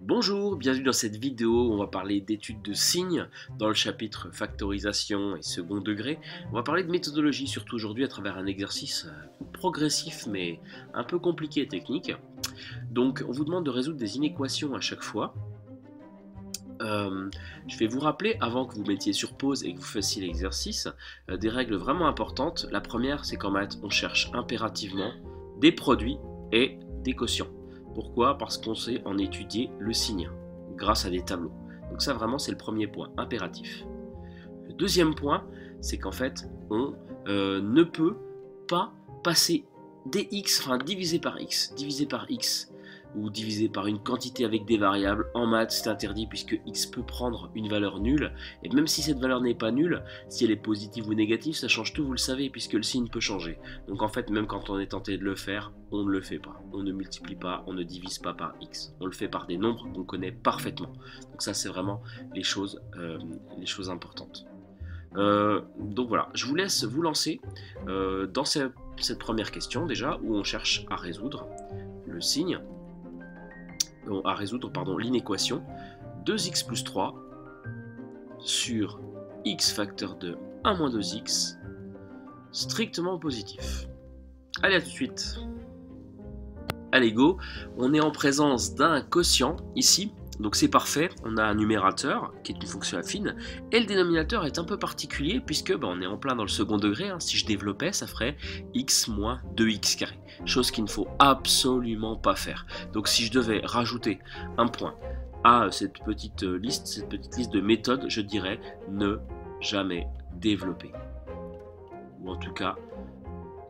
Bonjour, bienvenue dans cette vidéo où on va parler d'études de signes dans le chapitre factorisation et second degré. On va parler de méthodologie, surtout aujourd'hui à travers un exercice progressif mais un peu compliqué et technique. Donc on vous demande de résoudre des inéquations à chaque fois. Je vais vous rappeler, avant que vous mettiez sur pause et que vous fassiez l'exercice, des règles vraiment importantes. La première, c'est qu'en maths, on cherche impérativement des produits et des quotients. Pourquoi? Parce qu'on sait en étudier le signe, grâce à des tableaux. Donc ça, vraiment, c'est le premier point, impératif. Le deuxième point, c'est qu'en fait, on ne peut pas passer dx, enfin divisé par x, ou divisé par une quantité avec des variables. En maths, c'est interdit puisque x peut prendre une valeur nulle. Et même si cette valeur n'est pas nulle, si elle est positive ou négative, ça change tout, vous le savez, puisque le signe peut changer. Donc en fait, même quand on est tenté de le faire, on ne le fait pas. On ne multiplie pas, on ne divise pas par x. On le fait par des nombres qu'on connaît parfaitement. Donc ça, c'est vraiment les choses importantes. Donc voilà, je vous laisse vous lancer dans cette première question déjà, où on cherche à résoudre le signe. L'inéquation 2x plus 3 sur x facteur de 1 moins 2x strictement positif. Allez, à tout de suite. Allez, go. On est en présence d'un quotient ici, donc c'est parfait. On a un numérateur qui est une fonction affine et le dénominateur est un peu particulier puisque on est en plein dans le second degré. Si je développais, ça ferait x moins 2x carré, chose qu'il ne faut absolument pas faire. Donc si je devais rajouter un point à cette petite liste de méthodes, je dirais ne jamais développer, ou en tout cas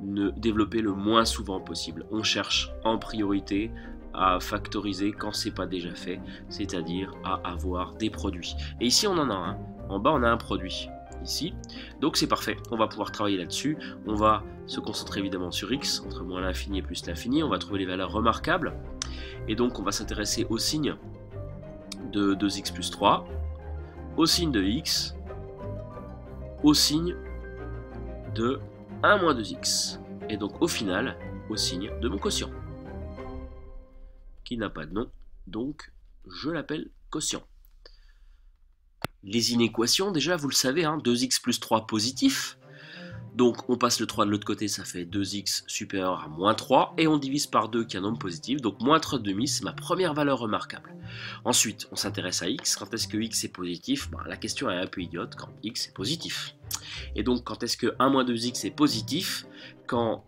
ne développer le moins souvent possible. On cherche en priorité à factoriser quand c'est pas déjà fait, c'est-à-dire à avoir des produits. Et ici on en a un, en bas on a un produit, ici, donc c'est parfait, on va pouvoir travailler là-dessus. On va se concentrer évidemment sur x, entre moins l'infini et plus l'infini, on va trouver les valeurs remarquables, et donc on va s'intéresser au signe de 2x plus 3, au signe de x, au signe de 1 moins 2x, et donc au final, au signe de mon quotient, qui n'a pas de nom, donc je l'appelle quotient. Les inéquations, déjà, vous le savez, 2x plus 3 positif, donc on passe le 3 de l'autre côté, ça fait 2x supérieur à moins 3, et on divise par 2 qui est un nombre positif, donc moins 3,5, c'est ma première valeur remarquable. Ensuite, on s'intéresse à x. Quand est-ce que x est positif? La question est un peu idiote, quand x est positif. Et donc, quand est-ce que 1 moins 2x est positif? Quand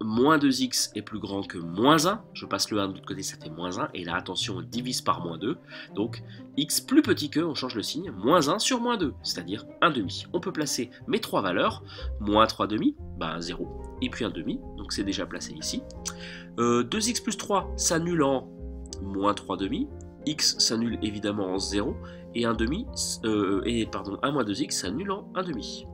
moins 2x est plus grand que moins 1, je passe le 1 de l'autre côté, ça fait moins 1, et là, attention, on divise par moins 2, donc x plus petit que, on change le signe, moins 1 sur moins 2, c'est-à-dire 1 demi. On peut placer mes trois valeurs, moins 3 demi, 0, et puis 1 demi, donc c'est déjà placé ici. 2x plus 3 s'annule en moins 3 demi, x s'annule évidemment en 0, et 1 moins 2x s'annule en 1 demi.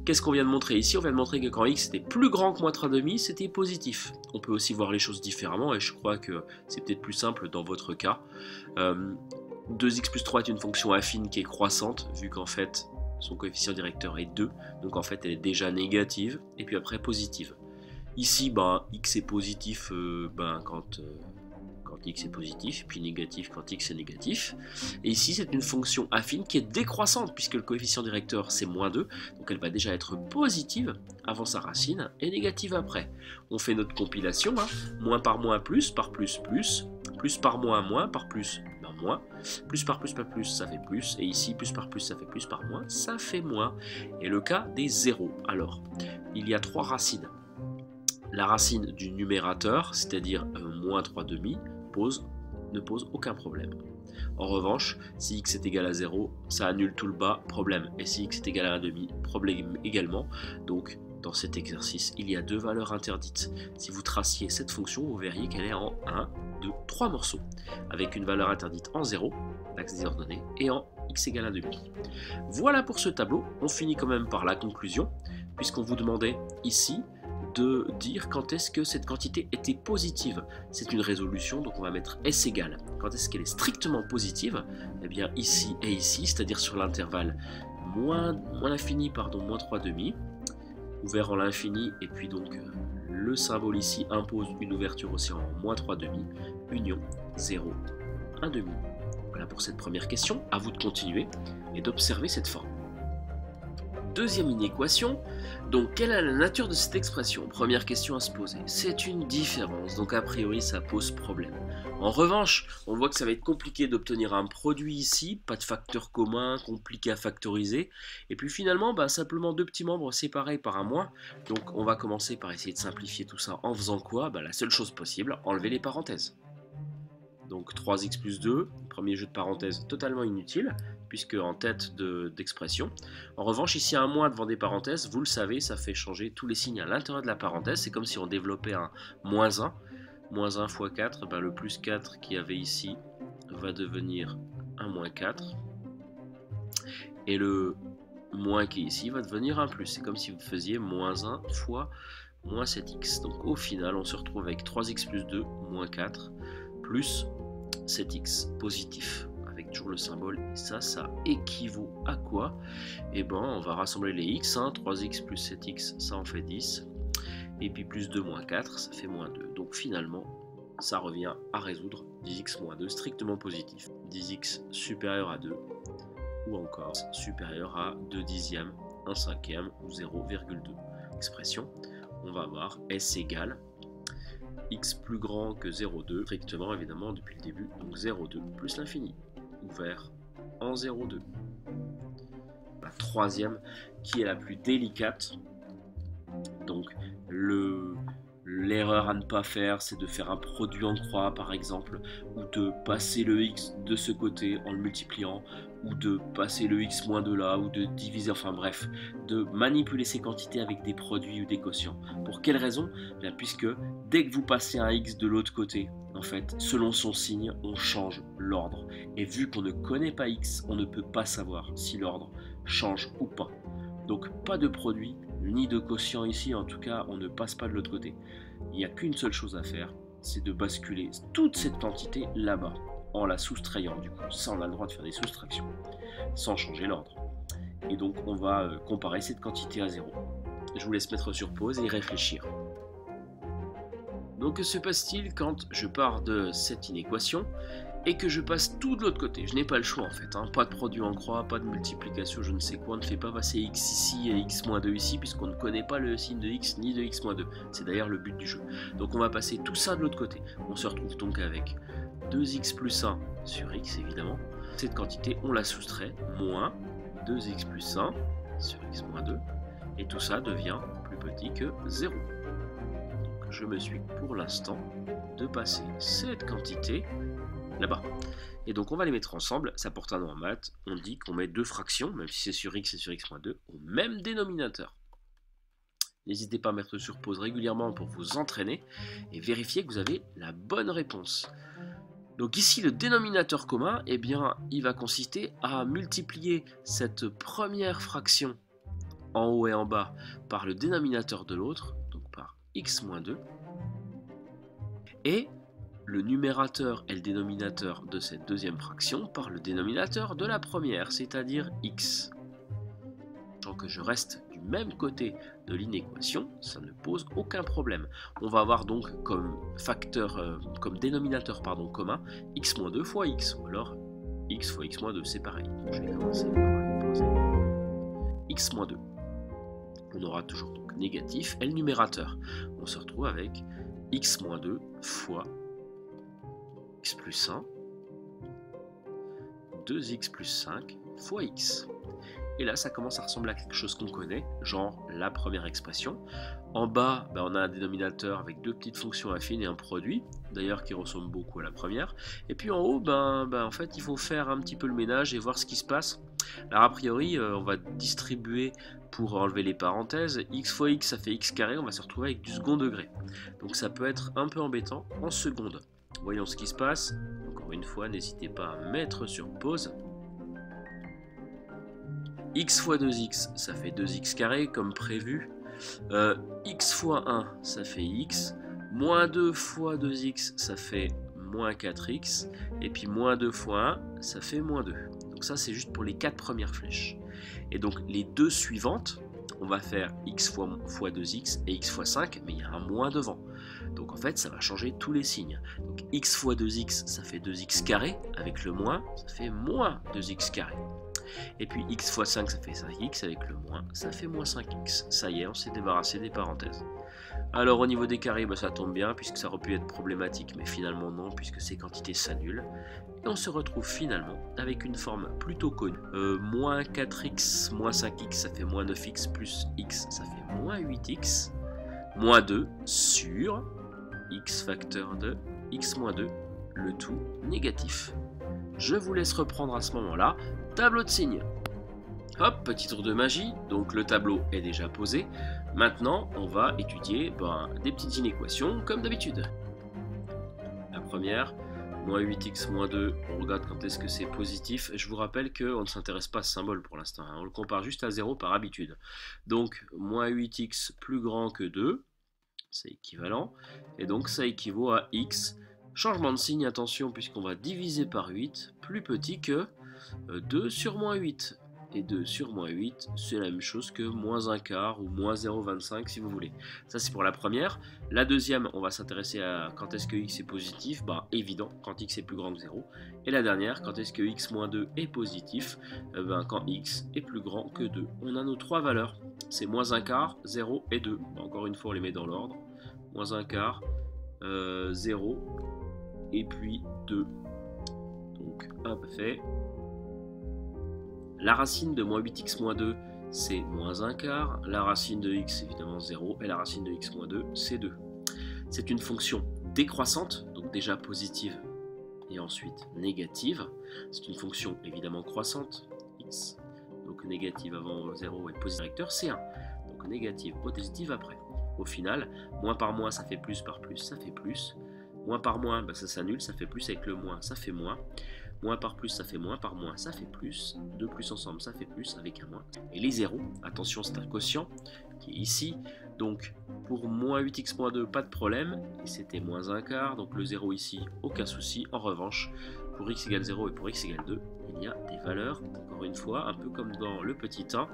Qu'est-ce qu'on vient de montrer ici? On vient de montrer que quand x était plus grand que moins 3,5, c'était positif. On peut aussi voir les choses différemment, et je crois que c'est peut-être plus simple dans votre cas. 2x plus 3 est une fonction affine qui est croissante, vu qu'en fait, son coefficient directeur est 2, donc en fait, elle est déjà négative, et puis après positive. Ici, x est positif quand x est positif, puis négatif quand x est négatif. Et ici, c'est une fonction affine qui est décroissante, puisque le coefficient directeur, c'est moins 2, donc elle va déjà être positive avant sa racine, et négative après. On fait notre compilation, moins par moins, plus par plus, plus par moins par plus, moins, plus par plus, ça fait plus, et ici, plus par plus, ça fait plus par moins, ça fait moins. Et le cas des zéros. Alors, il y a trois racines. La racine du numérateur, c'est-à-dire moins 3 demi, ne pose aucun problème. En revanche, si x est égal à 0, ça annule tout le bas, problème. Et si x est égal à 1 demi, problème également. Donc, dans cet exercice, il y a deux valeurs interdites. Si vous traciez cette fonction, vous verriez qu'elle est en 1, 2, 3 morceaux, avec une valeur interdite en 0, l'axe des ordonnées, et en x égale 1 demi. Voilà pour ce tableau. On finit quand même par la conclusion, puisqu'on vous demandait ici de dire quand est-ce que cette quantité était positive. C'est une résolution, donc on va mettre S égale. Quand est-ce qu'elle est strictement positive? Eh bien ici et ici, c'est-à-dire sur l'intervalle moins 3 demi, ouvert en l'infini, et puis donc le symbole ici impose une ouverture aussi en moins 3 demi, union 0, 1 demi. Voilà pour cette première question, à vous de continuer et d'observer cette forme. Deuxième inéquation, donc quelle est la nature de cette expression? Première question à se poser, c'est une différence, donc a priori ça pose problème. En revanche, on voit que ça va être compliqué d'obtenir un produit ici, pas de facteur commun, compliqué à factoriser, et puis finalement simplement deux petits membres séparés par un moins, donc on va commencer par essayer de simplifier tout ça en faisant quoi? La seule chose possible, enlever les parenthèses. Donc 3x plus 2, premier jeu de parenthèses totalement inutile, puisque en tête d'expression. En revanche, ici un moins devant des parenthèses, vous le savez, ça fait changer tous les signes à l'intérieur de la parenthèse, c'est comme si on développait un moins 1. Moins 1 fois 4, le plus 4 qu'il y avait ici va devenir un moins 4. Et le moins qui est ici va devenir un plus. C'est comme si vous faisiez moins 1 fois moins 7x. Donc au final, on se retrouve avec 3x plus 2 moins 4 plus 7x positif, avec toujours le symbole, et ça équivaut à quoi? On va rassembler les x, 3x plus 7x, ça en fait 10, et puis plus 2 moins 4, ça fait moins 2. Donc finalement, ça revient à résoudre 10x moins 2 strictement positif. 10x supérieur à 2, ou encore supérieur à 2 dixièmes, 1 cinquième, ou 0,2. Expression, on va avoir S égale x plus grand que 0,2, strictement évidemment depuis le début, donc 0,2 plus l'infini, ouvert en 0,2. La troisième, qui est la plus délicate, donc l'erreur à ne pas faire, c'est de faire un produit en croix par exemple, ou de passer le x de ce côté en le multipliant, ou de passer le x moins de là, ou de diviser, enfin bref, de manipuler ces quantités avec des produits ou des quotients. Pour quelle raison? Puisque dès que vous passez un x de l'autre côté, en fait, selon son signe, on change l'ordre. Et vu qu'on ne connaît pas x, on ne peut pas savoir si l'ordre change ou pas. Donc pas de produit, ni de quotient ici, en tout cas on ne passe pas de l'autre côté. Il n'y a qu'une seule chose à faire, c'est de basculer toute cette quantité là-bas, en la soustrayant du coup. Ça on a le droit de faire des soustractions, sans changer l'ordre. Et donc on va comparer cette quantité à 0. Je vous laisse mettre sur pause et y réfléchir. Donc que se passe-t-il quand je pars de cette inéquation et que je passe tout de l'autre côté? Je n'ai pas le choix en fait, pas de produit en croix, pas de multiplication, je ne sais quoi, on ne fait pas passer x ici et x-2 ici puisqu'on ne connaît pas le signe de x ni de x-2, c'est d'ailleurs le but du jeu. Donc on va passer tout ça de l'autre côté, on se retrouve donc avec 2x plus 1 sur x évidemment, cette quantité on la soustrait, moins 2x plus 1 sur x-2, et tout ça devient plus petit que 0. Donc je me suis pour l'instant de passer cette quantité là-bas. Et donc on va les mettre ensemble, ça porte un nom en maths, on dit qu'on met deux fractions, même si c'est sur x et sur x-2, au même dénominateur. N'hésitez pas à mettre sur pause régulièrement pour vous entraîner et vérifier que vous avez la bonne réponse. Donc ici le dénominateur commun, il va consister à multiplier cette première fraction en haut et en bas par le dénominateur de l'autre, donc par x-2, et le numérateur et le dénominateur de cette deuxième fraction par le dénominateur de la première, c'est-à-dire x. Tant que je reste du même côté de l'inéquation, ça ne pose aucun problème. On va avoir donc comme dénominateur commun x-2 fois x, ou alors x fois x-2, c'est pareil. Donc, je vais commencer par poser x-2. On aura toujours donc négatif, et le numérateur. On se retrouve avec x-2 fois x plus 1, 2x plus 5 fois x. Et là, ça commence à ressembler à quelque chose qu'on connaît, genre la première expression. En bas, on a un dénominateur avec deux petites fonctions affines et un produit, d'ailleurs qui ressemble beaucoup à la première. Et puis en haut, en fait, il faut faire un petit peu le ménage et voir ce qui se passe. Alors a priori, on va distribuer pour enlever les parenthèses. X fois x, ça fait x carré, on va se retrouver avec du second degré. Donc ça peut être un peu embêtant en seconde. Voyons ce qui se passe. Encore une fois, n'hésitez pas à mettre sur pause. X fois 2x, ça fait 2x carré comme prévu. X fois 1, ça fait x. Moins 2 fois 2x, ça fait moins 4x. Et puis moins 2 fois 1, ça fait moins 2. Donc ça, c'est juste pour les 4 premières flèches. Et donc les deux suivantes, on va faire x fois 2x et x fois 5, mais il y a un moins devant. Donc en fait, ça va changer tous les signes. Donc x fois 2x, ça fait 2x carré, avec le moins, ça fait moins 2x carré. Et puis x fois 5, ça fait 5x, avec le moins, ça fait moins 5x. Ça y est, on s'est débarrassé des parenthèses. Alors au niveau des carrés, ça tombe bien, puisque ça aurait pu être problématique, mais finalement non, puisque ces quantités s'annulent. Et on se retrouve finalement avec une forme plutôt connue. Moins 4x, moins 5x, ça fait moins 9x, plus x, ça fait moins 8x, moins 2 sur x facteur de x moins 2, le tout négatif. Je vous laisse reprendre à ce moment-là. Tableau de signes. Hop, petit tour de magie, donc le tableau est déjà posé. Maintenant, on va étudier des petites inéquations comme d'habitude. La première, moins 8x moins 2, on regarde quand est-ce que c'est positif. Je vous rappelle qu'on ne s'intéresse pas à ce symbole pour l'instant, on le compare juste à 0 par habitude. Donc, moins 8x plus grand que 2, c'est équivalent, et donc ça équivaut à x. Changement de signe, attention, puisqu'on va diviser par 8, plus petit que 2 sur moins 8. Et 2 sur moins 8, c'est la même chose que moins 1 quart ou moins 0,25 si vous voulez. Ça c'est pour la première. La deuxième, on va s'intéresser à quand est-ce que x est positif. Évident, quand x est plus grand que 0. Et la dernière, quand est-ce que x moins 2 est positif. Quand x est plus grand que 2. On a nos trois valeurs. C'est moins 1 quart, 0 et 2. Encore une fois, on les met dans l'ordre. Moins 1 quart, 0 et puis 2. Donc, hop, fait. La racine de moins 8x moins 2, c'est moins 1 quart. La racine de x, évidemment 0. Et la racine de x moins 2, c'est 2. C'est une fonction décroissante, donc déjà positive et ensuite négative. C'est une fonction évidemment croissante, x. Donc négative avant 0 et positive vecteur, c'est 1. Donc négative, positive après. Au final, moins par moins, ça fait plus, par plus, ça fait plus. Moins par moins, ça s'annule, ça fait plus avec le moins, ça fait moins. Moins par plus, ça fait moins, par moins, ça fait plus. 2 plus ensemble, ça fait plus avec un moins. Et les zéros, attention, c'est un quotient qui est ici. Donc, pour moins 8x moins 2, pas de problème. Et c'était moins 1 quart, donc le 0 ici, aucun souci. En revanche, pour x égale 0 et pour x égale 2, il y a des valeurs, encore une fois, un peu comme dans le petit 1,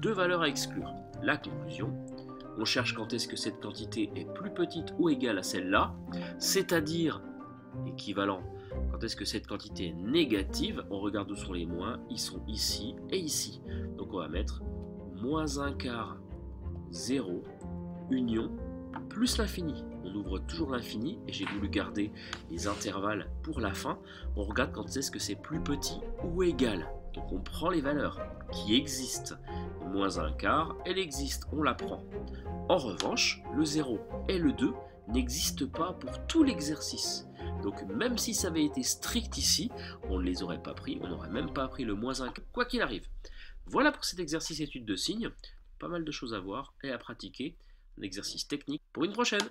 deux valeurs à exclure. La conclusion, on cherche quand est-ce que cette quantité est plus petite ou égale à celle-là, c'est-à-dire équivalent. Quand est-ce que cette quantité est négative, on regarde où sont les moins, ils sont ici et ici. Donc on va mettre moins 1 quart, 0, union, plus l'infini. On ouvre toujours l'infini et j'ai voulu garder les intervalles pour la fin. On regarde quand est-ce que c'est plus petit ou égal. Donc on prend les valeurs qui existent. Moins 1 quart, elle existe, on la prend. En revanche, le 0 et le 2 n'existent pas pour tout l'exercice. Donc même si ça avait été strict ici, on ne les aurait pas pris, on n'aurait même pas pris le moins 1, quoi qu'il arrive. Voilà pour cet exercice étude de signes, pas mal de choses à voir et à pratiquer, un exercice technique pour une prochaine.